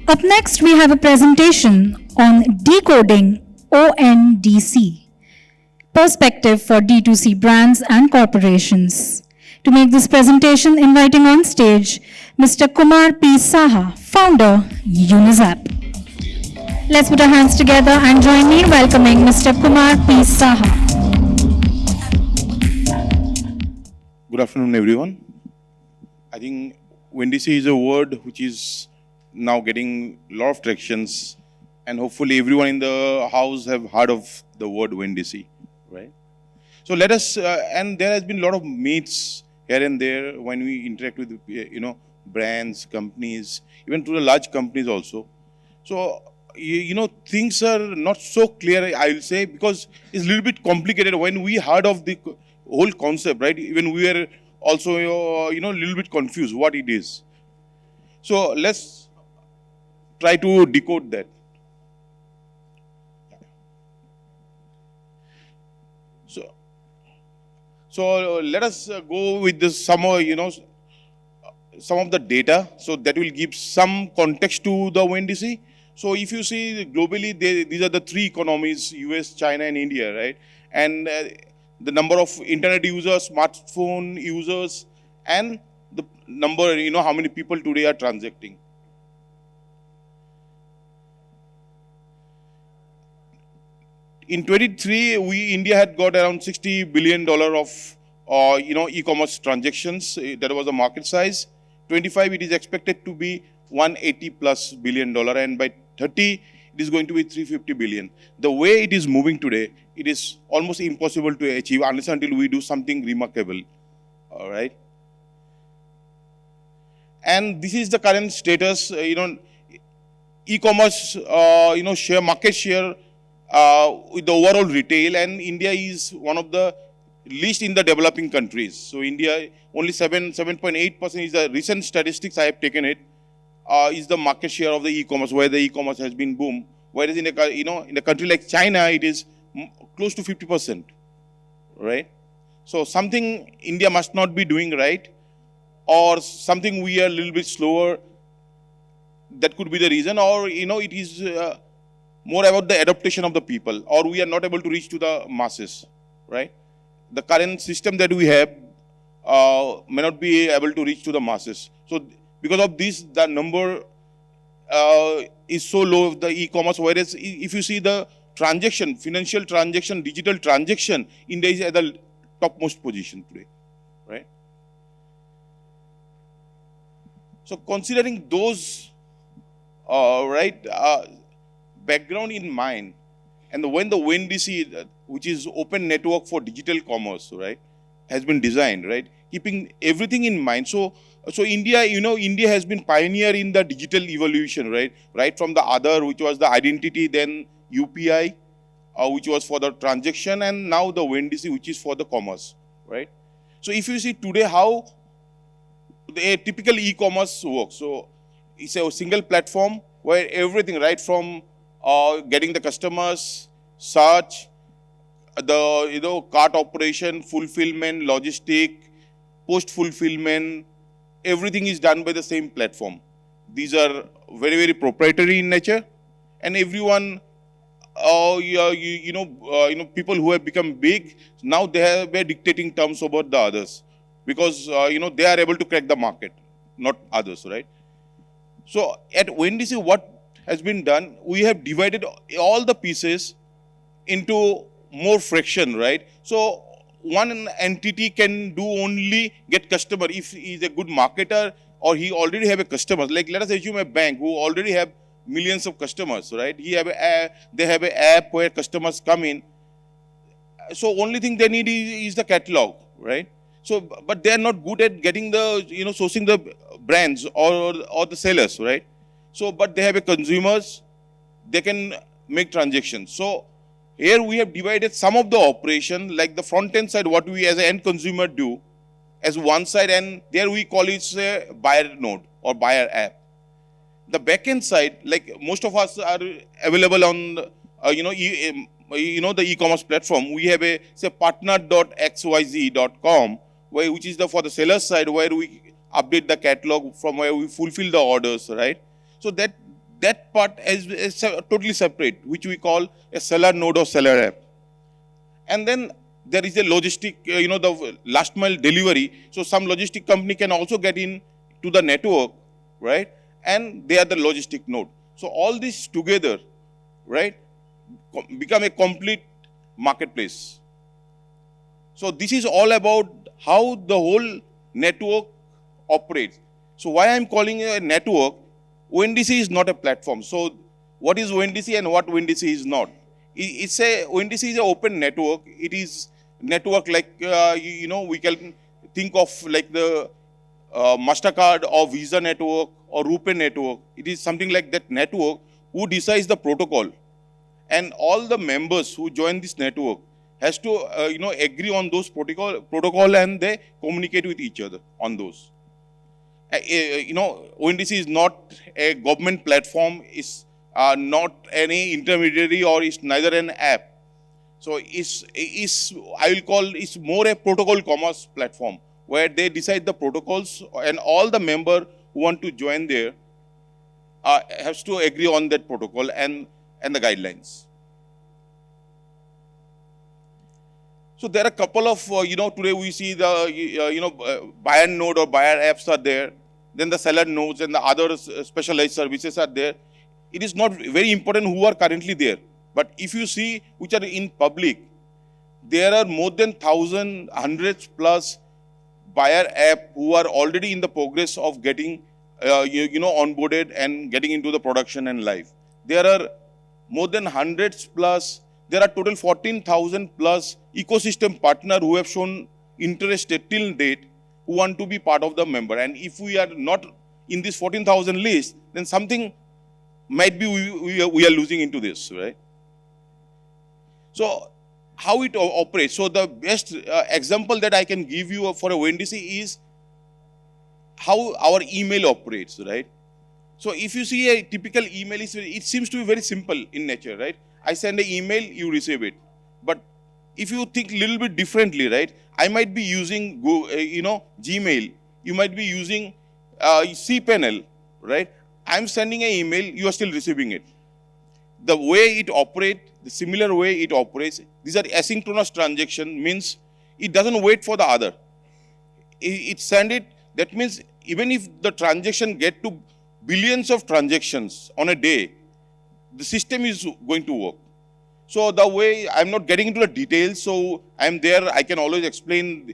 Up next, we have a presentation on Decoding ONDC, Perspective for D2C Brands and Corporations. To make this presentation, inviting on stage Mr. Kumar P. Saha, founder, Unizap. Let's put our hands together and join me in welcoming Mr. Kumar P. Saha. Good afternoon, everyone. I think ONDC is a word which is now getting a lot of tractions, and hopefully everyone in the house have heard of the word ONDC, right? So let us, and there has been a lot of myths here and there when we interact with, brands, companies, even to the large companies also. So, things are not so clear, I will say, because it's a little bit complicated. When we heard of the whole concept, right, even we were also, a little bit confused what it is. So let's try to decode that. So let us go with this some of the data. So that will give some context to the ONDC. So if you see globally, these are the three economies: US, China, and India, right? And the number of internet users, smartphone users, and the number, how many people today are transacting. In 23, India had got around $60 billion of e-commerce transactions. That was the market size. 25, it is expected to be $180+ billion, and by 30, it is going to be $350 billion. The way it is moving today, it is almost impossible to achieve unless until we do something remarkable. All right. And this is the current status. E-commerce, market share. With the overall retail, and India is one of the least in the developing countries. So India, only 7.8% is the recent statistics I have taken it, is the market share of the e-commerce, where the e-commerce has been boom. Whereas in a country like China, it is close to 50%, right? So something India must not be doing right, or something we are a little bit slower. That could be the reason, or it is more about the adaptation of the people, or we are not able to reach to the masses, right? The current system that we have may not be able to reach to the masses. So because of this, the number is so low of the e-commerce, whereas if you see the transaction, financial transaction, digital transaction, India is at the topmost position today, right? So considering those, background in mind, and when the ONDC, which is Open Network for Digital Commerce, right, has been designed, right, keeping everything in mind. So India, India has been pioneer in the digital evolution, right from the Aadhaar, which was the identity, then UPI, which was for the transaction, and now the ONDC, which is for the commerce, right? So if you see today how a typical e-commerce works, so it's a single platform where everything, right from getting the customers, search, the cart operation, fulfillment, logistic, post-fulfillment, everything is done by the same platform. These are very, very proprietary in nature, and everyone, people who have become big, now they were dictating terms about the others, because, they are able to crack the market, not others, right? So at ONDC, what has been done, we have divided all the pieces into more fraction, right? So one entity can do only get customer if he is a good marketer, or he already have a customer. Like let us assume a bank who already have millions of customers, right? They have an app where customers come in. So only thing they need is the catalog, right? So, but they are not good at getting the, sourcing the brands or the sellers, right? So, but they have a consumers, they can make transactions. So here we have divided some of the operation, like the front end side, what we as an end consumer do as one side, and there we call it a buyer node or buyer app. The back end side, like most of us are available on, the e-commerce platform. We have a partner.xyz.com, which is for the seller side, where we update the catalog, from where we fulfill the orders, right? So that that part is totally separate, which we call a seller node or seller app. And then there is a logistic, the last mile delivery. So some logistic company can also get in to the network, right? And they are the logistic node. So all this together, right, become a complete marketplace. So this is all about how the whole network operates. So why I'm calling it a network, ONDC is not a platform. So what is ONDC and what ONDC is not? ONDC is an open network. It is network like, we can think of like the MasterCard or Visa network or RuPay network. It is something like that network who decides the protocol. And all the members who join this network has to, agree on those protocol and they communicate with each other on those. ONDC is not a government platform, it's not any intermediary, or it's neither an app. So I will call it's more a protocol commerce platform where they decide the protocols and all the member who want to join there has to agree on that protocol and the guidelines. So there are a couple of, today we see the, buyer node or buyer apps are there. Then the seller nodes and the other specialized services are there. It is not very important who are currently there. But if you see which are in public, there are more than 1,000, hundreds plus buyer app who are already in the progress of getting, onboarded and getting into the production and live. There are more than hundreds plus. There are total 14,000 plus ecosystem partner who have shown interest till date who want to be part of the member. And if we are not in this 14,000 list, then something might be we are losing into this, right? So how it operates. So the best example that I can give you for a ONDC is how our email operates, right? So if you see a typical email, it seems to be very simple in nature, right? I send an email, you receive it. But if you think a little bit differently, right? I might be using Gmail. You might be using cPanel, right? I'm sending an email, you are still receiving it. The way it operates, the similar way it operates, these are asynchronous transaction, means it doesn't wait for the other. It send it, that means even if the transaction get to billions of transactions on a day, the system is going to work. So the way, I'm not getting into the details, so I'm there, I can always explain,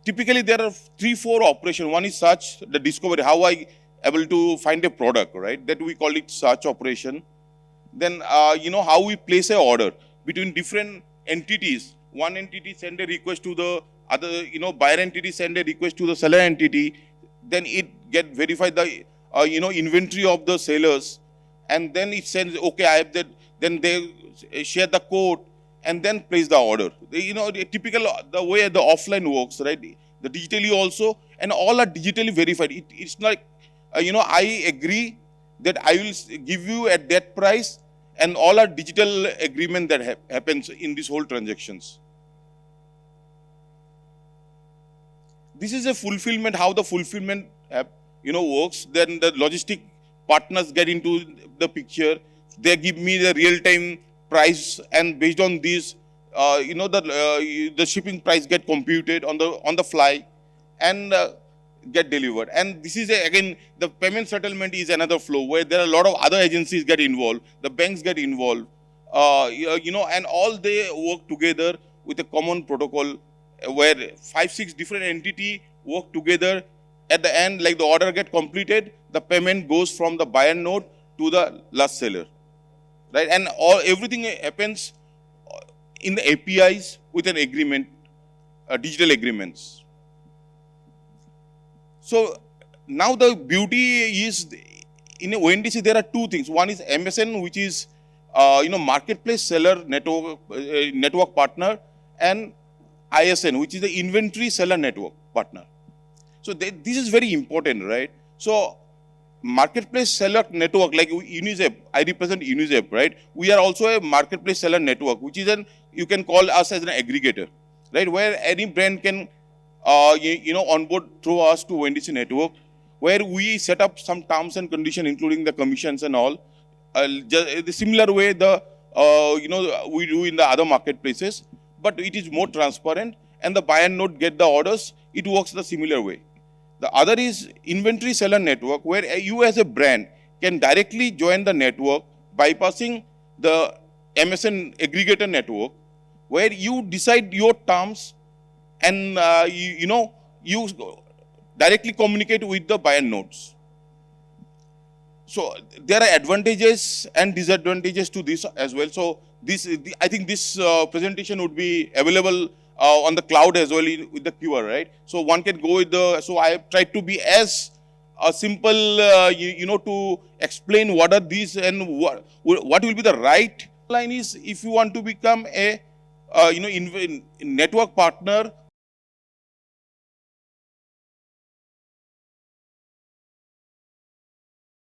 typically there are 3-4 operations. One is search, the discovery, how I able to find a product, right? That we call it search operation. Then, how we place an order between different entities. One entity send a request to the other, buyer entity send a request to the seller entity. Then it get verified the, inventory of the sellers. And then it sends, okay, I have that, then they share the code and then place the order. The typical, the way the offline works, right? The digitally also, and all are digitally verified. It's like, I agree that I will give you at that price, and all are digital agreement that happens in this whole transactions. This is a fulfillment, how the fulfillment works. Then the logistic partners get into the picture. They give me the real-time price, and based on this, the shipping price get computed on the fly, and get delivered. And this is again, the payment settlement is another flow where there are a lot of other agencies get involved, the banks get involved, and all they work together with a common protocol where 5-6 different entities work together. At the end, like the order get completed, the payment goes from the buyer node to the last seller, right? And everything happens in the APIs with an agreement, digital agreements. So now the beauty is in a ONDC there are two things. One is MSN, which is marketplace seller network partner, and ISN, which is the inventory seller network partner. So this is very important, right? So marketplace seller network, like Unizap, I represent Unizap, right? We are also a marketplace seller network, which is you can call us as an aggregator, right? Where any brand can onboard through us to ONDC network. where we set up some terms and conditions, including the commissions and all, the similar way we do in the other marketplaces, but it is more transparent, and the buyer node get the orders. It works the similar way. The other is inventory seller network, where you as a brand can directly join the network, bypassing the MSN aggregator network, where you decide your terms and you directly communicate with the buyer nodes. So there are advantages and disadvantages to this as well. So I think this presentation would be available on the cloud as well with the QR, right? So one can go with so I have tried to be as simple, to explain what are these and what will be the right line is if you want to become a network partner